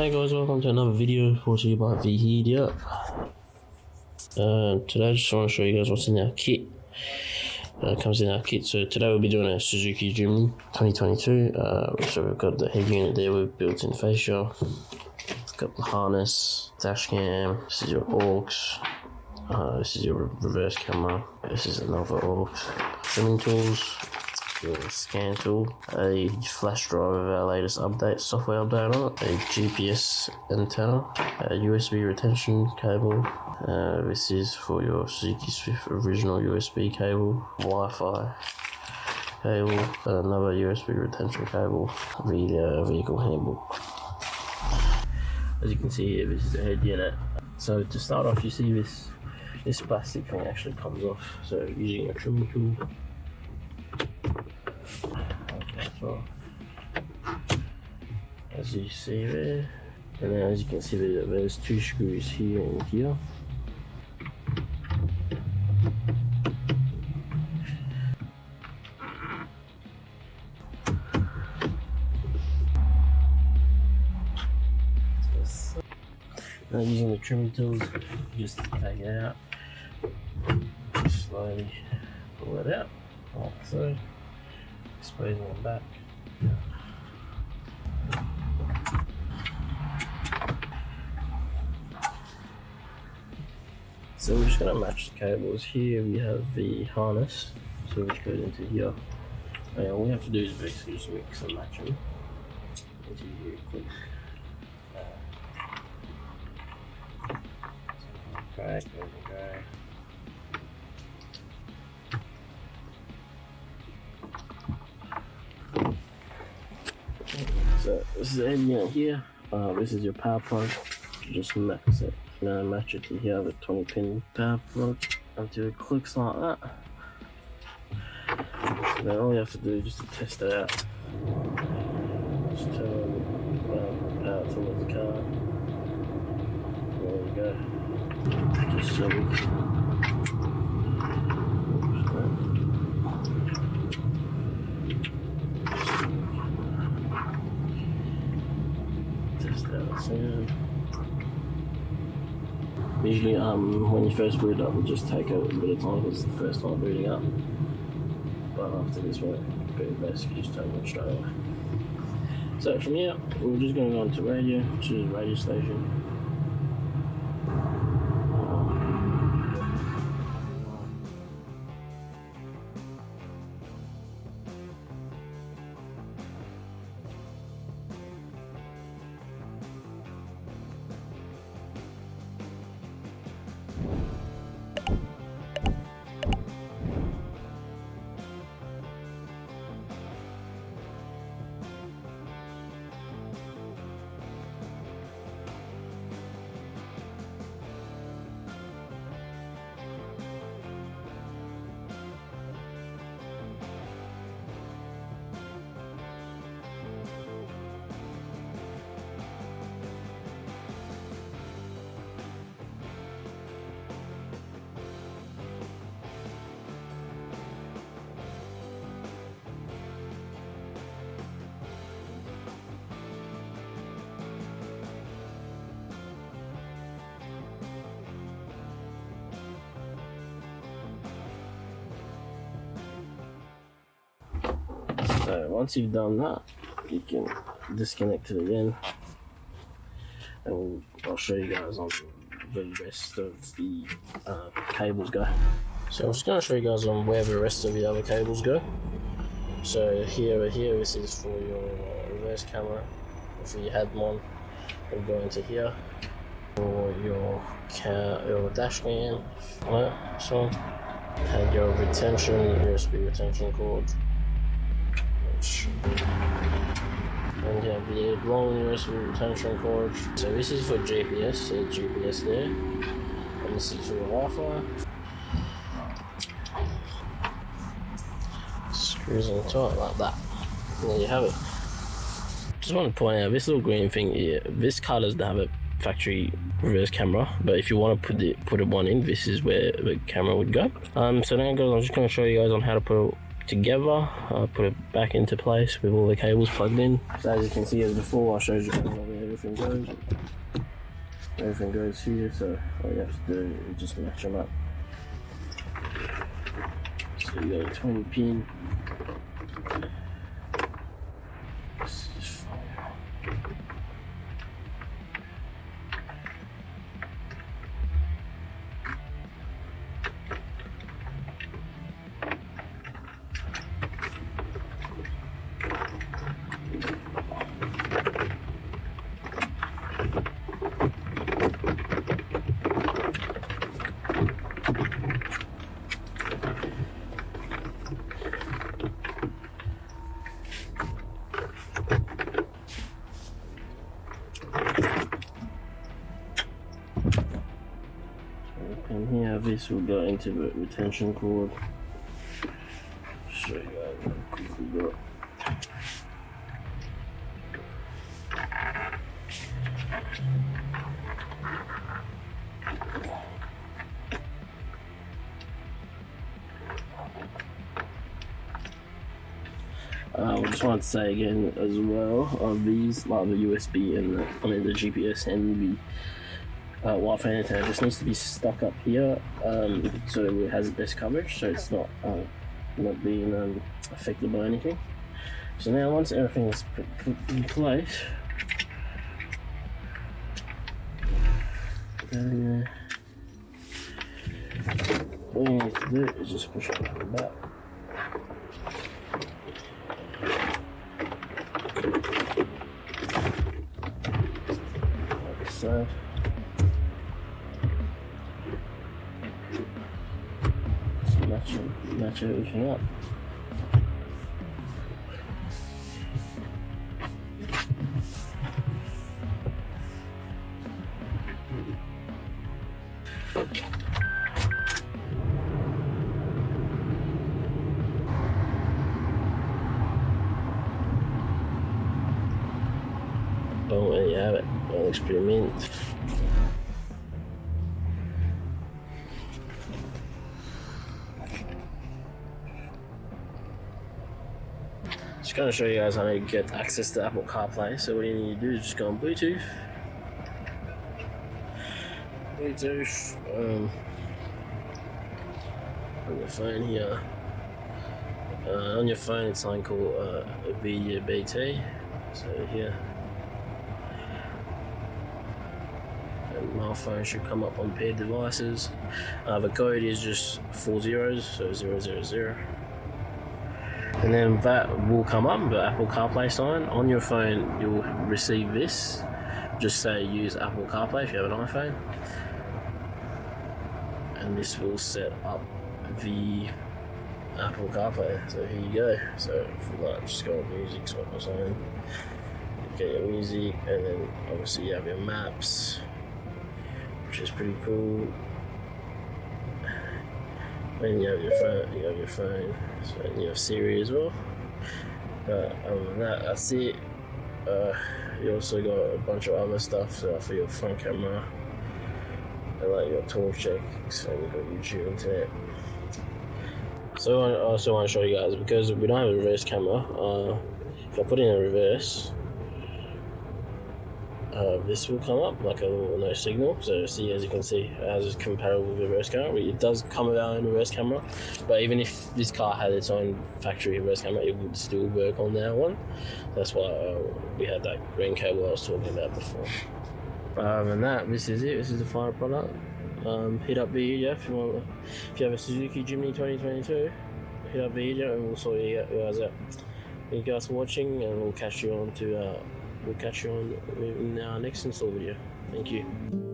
Hey guys, welcome to another video brought to you by Vhedia. Today I just want to show you guys what's in our kit. Comes in our kit. So today we'll be doing a Suzuki Jimny 2022. So we've got the head unit there with built-in fascia. We've got the harness, dash cam. This is your aux. This is your reverse camera. This is another aux. Trimming tools. Your scan tool, a flash drive of our latest software update on it, a GPS antenna, a USB retention cable. This is for your Suzuki Swift original USB cable, Wi-Fi cable, another USB retention cable, the vehicle handbook. As you can see here, this is the head unit. So to start off, you see this plastic thing actually comes off. So using a trimming tool. So, as you see there, and then as you can see there's two screws here and here. Now using the trimming tools, just take it out, slowly pull it out, like so. Exposing them back. So we're just going to match the cables. Here we have the harness, so which goes into here. And all we have to do is basically just mix and match them into here quick. Okay, okay. So this is the head unit here. This is your power plug. Just match it to here with 20-pin power plug until it clicks like that. So then all you have to do is just to test it out. Just turn on power towards the car. There we go. Just so we usually when you first boot up, it just take a little bit of time because it's the first time booting up. But after this one, basically just turn it straight away. So from here, we're just going to go into radio, which is a radio station. So once you've done that, you can disconnect it again, and I'll show you guys on the rest of the cables go. So I'm just going to show you guys on where the rest of the other cables go. So here, this is for your reverse camera. If you had one, it'll go into here. For your dash cam, this one had your USB retention cord. And you have the long USB retention cord. So this is for GPS, so GPS there. And this is for your Wi-Fi. Screws into it like that. And there you have it. Just want to point out this little green thing here. This car doesn't have a factory reverse camera, but if you want to put one in, this is where the camera would go. So now guys, I'm just going to show you guys on how to put it together, put it back into place with all the cables plugged in. So as you can see, as before, I showed you all the everything goes here, so all you have to do is just match them up. So you got a 20 pin. And here, this will go into the retention cord. Show you guys how quick we got. I just wanted to say again as well, these, like the USB and the GPS and the Wi-Fi antenna just needs to be stuck up here, so it has the best coverage, so it's not being affected by anything. So now once everything is put in place, then all you need to do is just push it like that. Like so. Match everything up. Boom, there you have it. That looks pretty mint. Just going to show you guys how to get access to Apple CarPlay. So what you need to do is just go on Bluetooth. On your phone here. On your phone it's something called Video BT. So here. And my phone should come up on paired devices. The code is just 4 zeros, so 000. And then that will come up, the Apple CarPlay sign. On your phone, you'll receive this. Just say use Apple CarPlay if you have an iPhone. And this will set up the Apple CarPlay. So here you go. So for that, just go on music or something. Get your music, and then obviously you have your maps, which is pretty cool. And you have your phone, so you have Siri as well. Other than that, that's it. You also got a bunch of other stuff, so for your front camera, and like your torch checks, and you've got YouTube, internet. So I also want to show you guys, because we don't have a reverse camera, if I put in a reverse, this will come up like a little no signal. So see, as you can see, as it's compatible with reverse camera. It does come with our own reverse camera, but even if this car had its own factory reverse camera, it would still work on our one. That's why we had that green cable I was talking about before. And that, this is it. This is the final product. Hit up Video if you have a Suzuki Jimny 2022. Hit up Video and we'll sort you guys out. Thank you guys for watching, and we'll catch you on in our next install video. Thank you.